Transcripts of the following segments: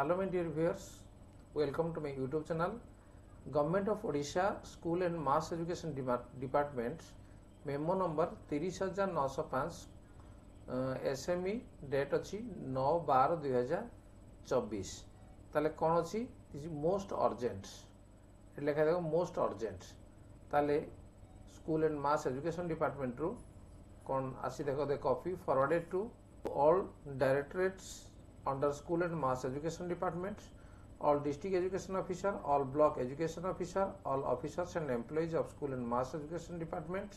Hello my dear viewers, welcome to my YouTube channel. Government of Odisha School and Mass Education Department memo number 30905 SME date अच्छी 9/12/2024 ताले कौन अच्छी this most urgent लिखा देखो most urgent ताले school and mass education department रु कौन आसी देखो दे copy forwarded to all directorates under school and mass education department, all district education officer, all block education officer, all officers and employees of school and mass education departments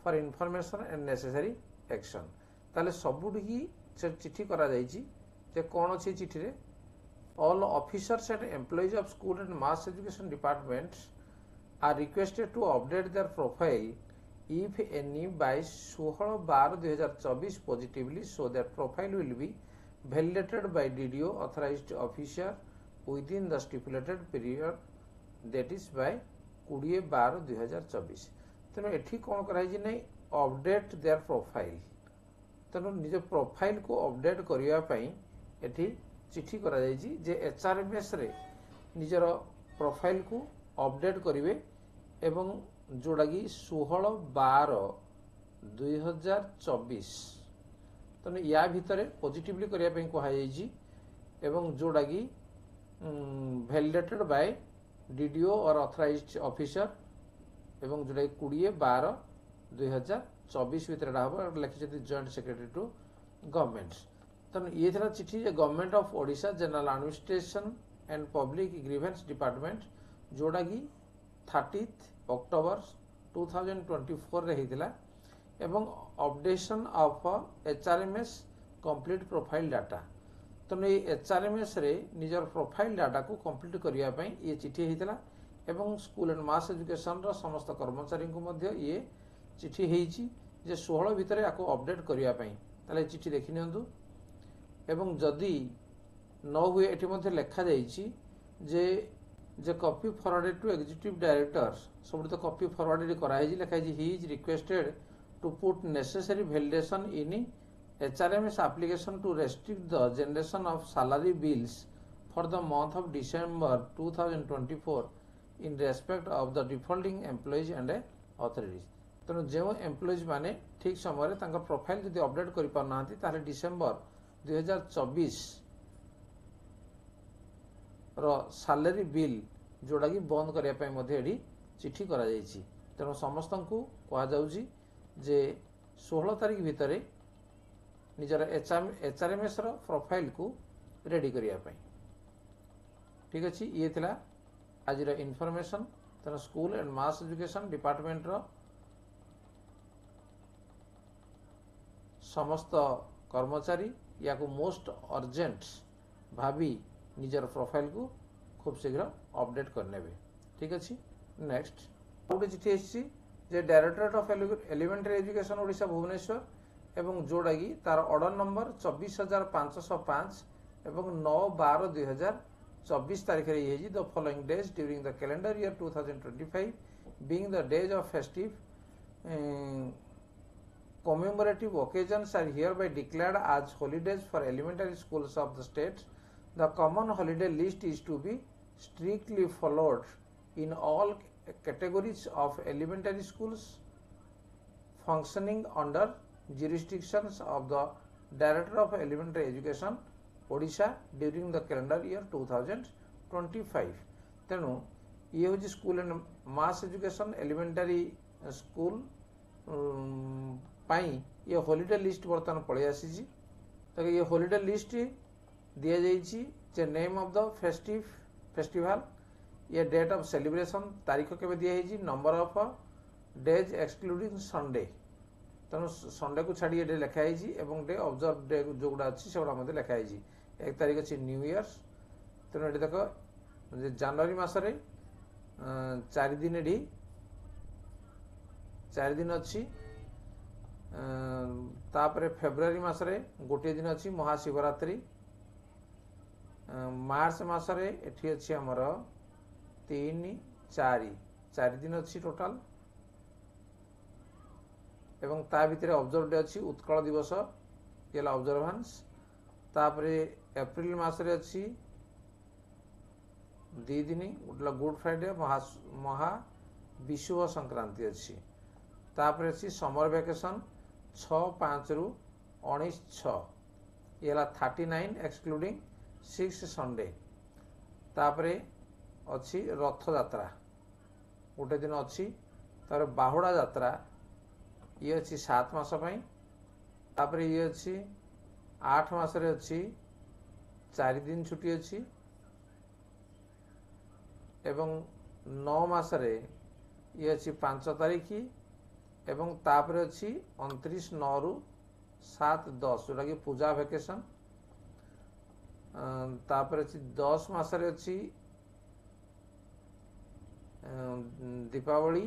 for information and necessary action. ताले सबुठी चिट्ठी करा जाइछि जे कोन अछि चिट्ठी रे all officers and employees of school and mass education departments are requested to update their profile if any by 16/12/2024 positively, so that profile will be validated by DDO authorized officer within the stipulated period, that is by 20/12/2024. तेणु एठी कौन कराई नहीं update their profile तेणु निज profile को update करने एठी चिट्ठी करा जाइछि जे एचआरएमएस रे निजर प्रोफाइल को अपडेट करिवे एवं जोड़ा कि 16/12/2024 तेणु या भितर पॉजिटिवली करने कहुई एवं जोड़ा कि वैलिडेटेड बाय डीडीओ और ऑथराइज्ड ऑफिसर एवं जोड़ा 20/12/2024 भितर लिखि जॉइंट सेक्रेटरी टू गवर्नमेंट तेणु ये थी चिठी government of Odisha general administration and public grievance department जोड़ा कि 30 अक्टोबर 2024 रे हितिला एवं updation of HRMS complete profile data तेणु ये एचआरएमएस रे निजर प्रोफाइल डाटा को कंप्लीट करिया पई ये चिठी हितिला एवं स्कूल एंड मास एजुकेशन रो समस्त कर्मचारी को मध्य ये चिठी हेछि जे 16 भितर याको अपडेट करिया पई ताले चिठी देखि नियंतु एवं जदि न हुए एठी मध्य लिखा जाइछि जे copy forwarded to executive director सब तो कॉपी फॉरवर्डेड कराई लिखा he is requested to put necessary validation in HRMS application to restrict the generation of salary bills for the month of December 2024 in respect of the defaulting employees and authorities तेणु जो employees माने ठीक समय profile जब update कर पारना ताले December 2024 salary bill जोड़ा कि बंद करने चिठी करा जाइछि तेणु समस्त को कहुछि जे 16 तारीख भितर निजर एचआरएमएस प्रोफाइल को रेडी करने ठीक अच्छे ये थिला आज इनफॉरमेशन तेणु school and mass education department समस्त कर्मचारी या को मोस्ट अर्जेंट भाभी निजर प्रोफाइल को खूब शीघ्र अपडेट करने ठीक अच्छे नेक्स्ट गोटे चिठी आसी directorate of elementary education Odisha Bhubaneswar एवं जोड़ा कि तार ऑर्डर नंबर 24,505 एवं 9/12/2024 तारीख रे the following days during the calendar year 2025 being the days of festive commemorative occasions are hereby declared as holidays for elementary schools of the state. The common holiday list is to be strictly followed in all categories of elementary schools functioning under jurisdictions of the Director of Elementary Education Odisha during the calendar year 2025. तेणु ये हूँ school and mass education elementary school पाई ये holiday list बर्तमान पड़े आसी तो ये हॉलिडे लिस्ट दिया जे नेम ऑफ द फेस्टिवल ये डेट ऑफ सेलिब्रेशन तारीख केबे दिया है number of days excluding Sunday तेणु संडे को छाड़ी ये लिखा है डे ऑब्जर्व डे जो गुड़ा अच्छी से लिखा है 1 तारीख अच्छी न्यू ईयर्स तेणु ये देख जनवरी मसरे 4 दिन एडी 4 दिन अच्छी तापरे फेब्रुआरी मसरे गोटे दिन अच्छी महाशिवरात्रि मार्च मसरे एठी अच्छी हमर 3-4 दिन अच्छी टोटाल एवं ता भितर ऑब्जर्व डे अच्छी उत्कल दिवस ये ऑब्जर्वेंस तापरे एप्रिल मसरे अच्छी दी दिन गोटे गुड फ्राइडे महा विषुव संक्रांति अच्छी तापर अच्छी समर वैकेशन 6-5 रु 19-6 ये 39 एक्सक्लूडिंग 6 संडे तापर अच्छी रथ यात्रा गोटे दिन अच्छी तापर बाहुड़ा यात्रा ये अच्छी 7 मास तापर ये अच्छी 8 मासरे अच्छी 4 दिन छुट्टी अच्छी एवं 9 मासरे ये अच्छी 5 तारीख एवं तापर अच्छी 29-9 रु 7-10 जोटा कि पूजा वेकेशन तापर अच्छी 10 मासरे अच्छी दीपावली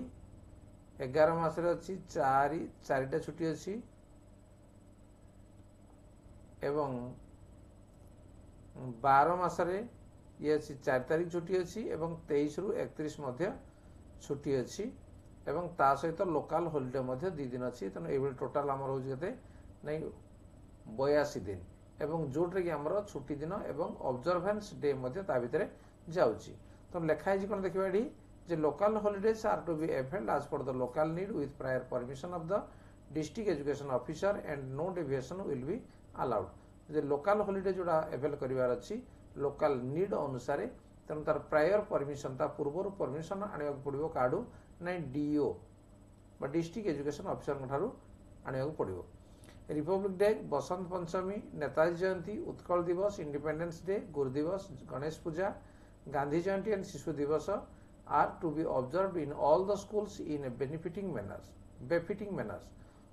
11 मासरे अच्छी 4टा छुट्टी अच्छी एवं 12 मासरे ये अच्छी 4 तारीख छुट्टी अच्छी एवं 23 रु 31 मध्य छुट्टी अच्छी एवं ता सहित लोकल हॉलिडे मध्य 2 दिन अच्छी तेणु ये टोटाल आमर हो नहीं 82 दिन एवं जोटे कि आमर छुट्टी दिन एवं ऑब्जर्वेंस डे मध्य ता भितर जाउची तो लिखाई कौन देखा ये जे local holidays are to be availed as per the local need with prior permission of the district education officer and no deviation will be allowed जे लोकल हॉलिडे जोड़ा एवेल करिवार अछि लोकल नीड अनुसार तेणु तार प्रायर परमिशन ता पूर्व permission आने पड़ो काडू ना डीओ डिस्ट्रिक्ट एजुकेशन ऑफिसर आने पड़ो रिपब्लिक डे बसंत पंचमी नेताजी जयंती उत्कल दिवस इंडिपेंडेंस डे गुरु दिवस गणेश पूजा गांधी जयंती एंड शिशु दिवस are to be observed in all the schools in a befitting manners.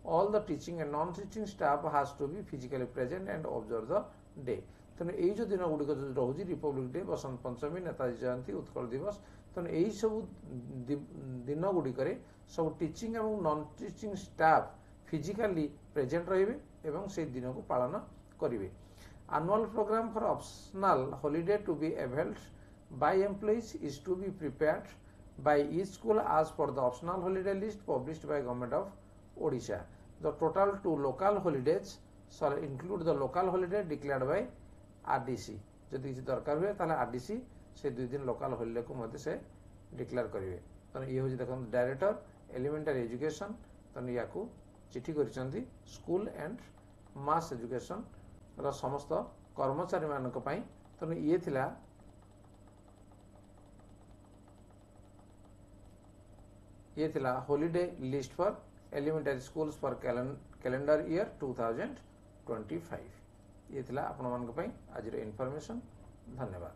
All the teaching and non-teaching staff has to be physically present and observe the day. तेणु यही जो दिन गुड़िक रोचे Republic day Basant Panchami Netaji जयंती उत्कल दिवस तेणु यही सब दिन गुड़िक सब टीचिंग और non teaching staff physically present रहिबे से दिन को पालन करेंगे. Annual program for optional holiday to be availed by employees is to be prepared by each school as per the optional holiday list published by Government of Odisha. The total 2 local holidays shall include the local holiday declared by RDC. जदि किसी दरकार हुए ताले RDC से 2 दिन local holiday को मध्य से declare करेंगे. तो ये हूँ देखो डायरेक्टर एलिमेंटरी एजुकेशन तो या चिठी कर स्कूल एंड मास एजुकेशन समस्त कर्मचारी मानक पई. तो ये थिला holiday list for elementary schools for calendar year 2025. ये थिला आपण मानक पई आज इन्फॉर्मेशन. धन्यवाद.